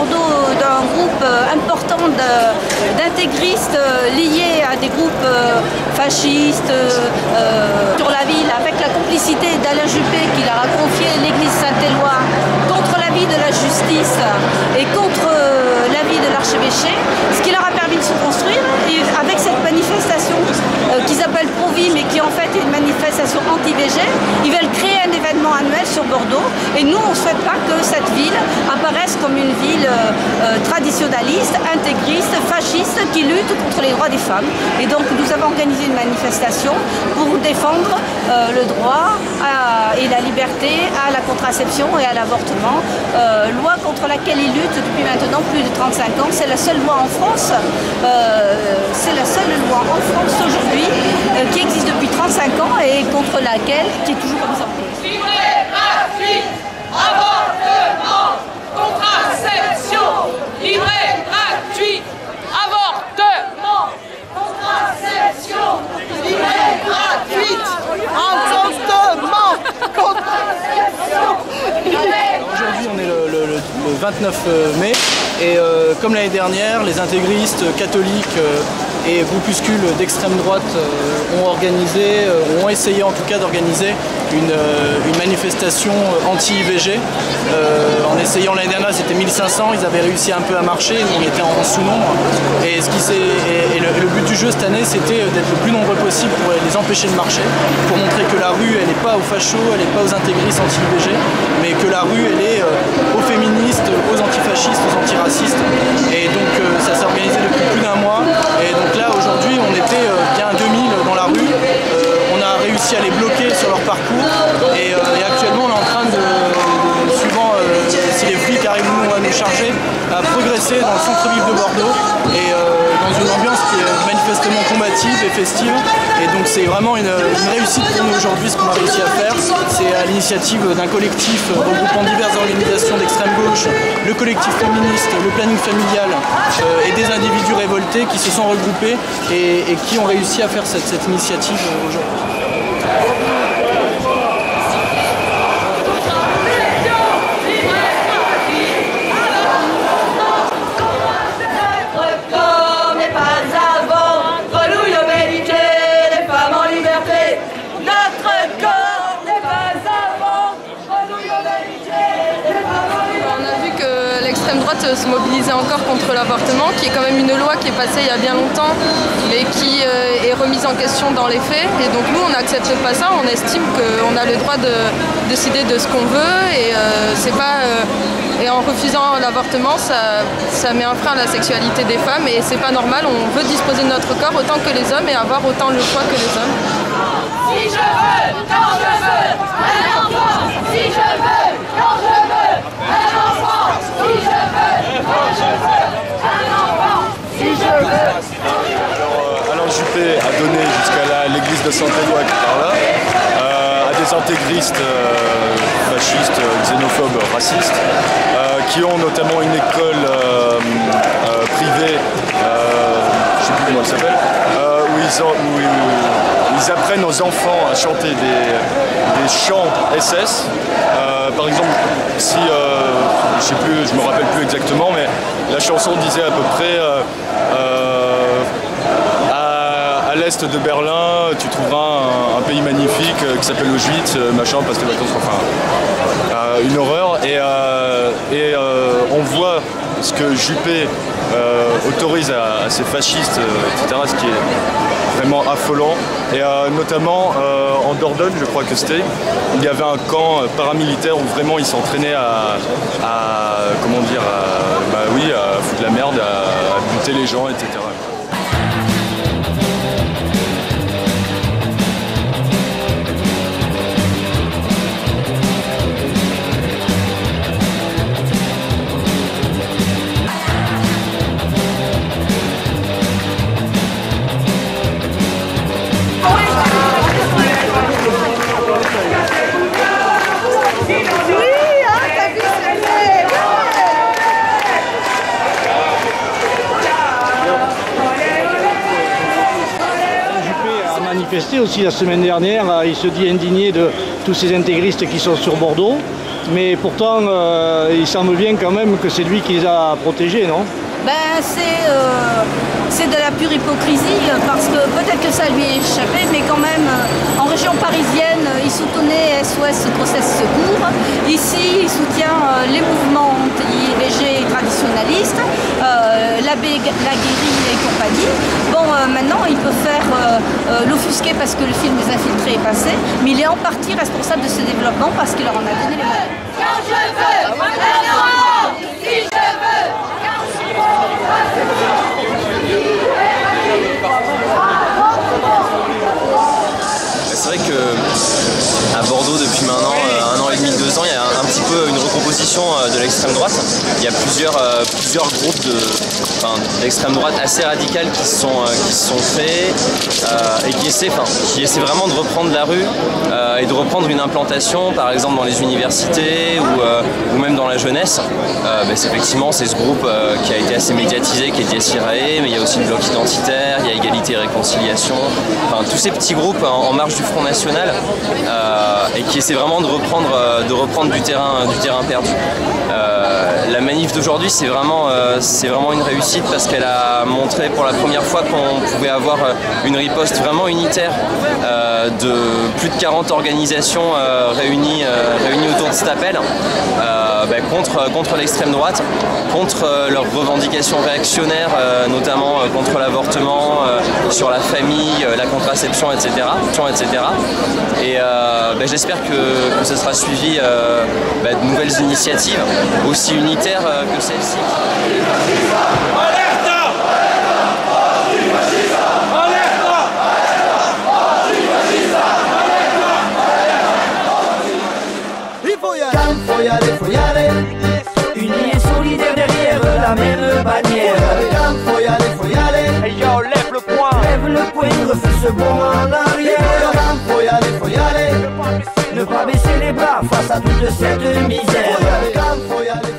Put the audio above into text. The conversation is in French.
Bordeaux d'un groupe important d'intégristes liés à des groupes fascistes sur la ville, avec la complicité d'Alain Juppé qui leur a confié l'église Saint-Éloi contre l'avis de la justice et contre l'avis de l'archevêché, ce qui leur a permis de se construire. Et avec cette manifestation qu'ils appellent Pro-Vie, mais qui en fait est une manifestation anti-VG, ils veulent créer un événement annuel sur Bordeaux. Et nous, on ne souhaite pas que cette ville apparaisse comme une ville traditionnaliste, intégriste, fasciste, qui lutte contre les droits des femmes. Et donc nous avons organisé une manifestation pour défendre le droit et la liberté à la contraception et à l'avortement, loi contre laquelle ils luttent depuis maintenant plus de 35 ans. C'est la seule loi en France, aujourd'hui qui existe depuis 35 ans et contre laquelle qui est toujours remise en cause. Livré, gratuit, avortement, contraception, livré, gratuit, avortement, contraception, livré, gratuite, avortement, contraception, livré. Aujourd'hui on est le 29 mai et comme l'année dernière, les intégristes catholiques et groupuscules d'extrême droite ont essayé en tout cas d'organiser une manifestation anti-IVG. En essayant l'année dernière, c'était 1500, ils avaient réussi un peu à marcher, on était en sous-nombre. Et le but du jeu cette année, c'était d'être le plus nombreux possible pour les empêcher de marcher, pour montrer que la rue, elle n'est pas aux fachos, elle n'est pas aux intégristes anti-IVG, mais que la rue, elle est aux féministes, aux antifascistes, aux antiracistes. Et donc ça s'est organisé depuis plus d'un mois. Et donc là, aujourd'hui, on était bien 2000 dans la rue. On a réussi à les bloquer sur leur parcours. Et actuellement, on est en train suivant si les flics arrivent ou non à nous charger, à progresser dans le centre-ville de Bordeaux. Et dans une ambiance qui est manifestement combative et festive. Et donc c'est vraiment une réussite pour nous aujourd'hui ce qu'on a réussi à faire. C'est à l'initiative d'un collectif regroupant diverses organisations d'extrême gauche, le collectif féministe, le planning familial et des individus révoltés qui se sont regroupés et qui ont réussi à faire cette initiative aujourd'hui. L'extrême droite se mobilisait encore contre l'avortement, qui est quand même une loi qui est passée il y a bien longtemps, mais qui est remise en question dans les faits. Et donc nous, on n'accepte pas ça, on estime qu'on a le droit de décider de ce qu'on veut, et et en refusant l'avortement, ça met un frein à la sexualité des femmes, et c'est pas normal. On veut disposer de notre corps autant que les hommes et avoir autant le choix que les hommes. Si je veux, quand je veux, un enfant. Si je veux, quand je veux, un enfant. Si je veux, quand je veux, un enfant. Si je veux. Alors Alain Juppé a donné jusqu'à l'église de Saint-Éloi qui est là, à des intégristes fascistes, xénophobes, racistes, qui ont notamment une école privée, je ne sais plus comment elle s'appelle, où ils apprennent aux enfants à chanter des chants SS. Par exemple, si, je me rappelle plus exactement, mais la chanson disait à peu près à l'est de Berlin, tu trouveras un pays magnifique qui s'appelle Auschwitz, machin, passe tes vacances, enfin, une horreur. Et on voit ce que Juppé autorise à ces fascistes, etc., ce qui est vraiment affolant. Et notamment en Dordogne, je crois que c'était, il y avait un camp paramilitaire où vraiment ils s'entraînaient à foutre la merde, à buter les gens, etc. Aussi la semaine dernière, il se dit indigné de tous ces intégristes qui sont sur Bordeaux. mais pourtant il semble bien quand même que c'est lui qui les a protégés, non? Ben, c'est de la pure hypocrisie parce que peut-être que ça lui est échappé, mais quand même en région parisienne il soutenait SOS Grossesse Secours. Ici il soutient les mouvements IVG traditionnalistes, l'abbé Laguérie et compagnie. Bon, maintenant il peut faire l'offusquer parce que le film Les Infiltrés est passé, mais il est en partie responsable de ce développement parce qu'il leur en a donné les moyens. Quand je veux, maintenant, si je veux, quand je C'est vrai que à Bordeaux depuis maintenant 1 an et demi, 2 ans, il y a un petit peu une recomposition de l'extrême droite. Il y a plusieurs groupes d'extrême droite assez radicales qui se sont créés et qui essaient vraiment de reprendre la rue et de reprendre une implantation, par exemple dans les universités ou même dans la jeunesse. Effectivement, c'est ce groupe qui a été assez médiatisé, qui est DSIRAE, mais il y a aussi le Bloc Identitaire, il y a Égalité et Réconciliation, tous ces petits groupes en marge du Front National et qui essaient vraiment de reprendre du terrain perdu. La manif d'aujourd'hui, c'est vraiment une réussite parce qu'elle a montré pour la première fois qu'on pouvait avoir une riposte vraiment unitaire de plus de 40 organisations réunies autour de cet appel contre l'extrême droite, contre leurs revendications réactionnaires, notamment contre l'avortement, sur la famille, la contraception, etc. Et j'espère que ce sera suivi de nouvelles initiatives aussi unitaires que celle-ci. Faut y aller, unis et solidaires derrière la même bannière. Faut y aller, hey yo, lève le poing, refuse ce bond en arrière. Faut y aller, ne pas baisser les bras face à toute cette misère. Faut y aller.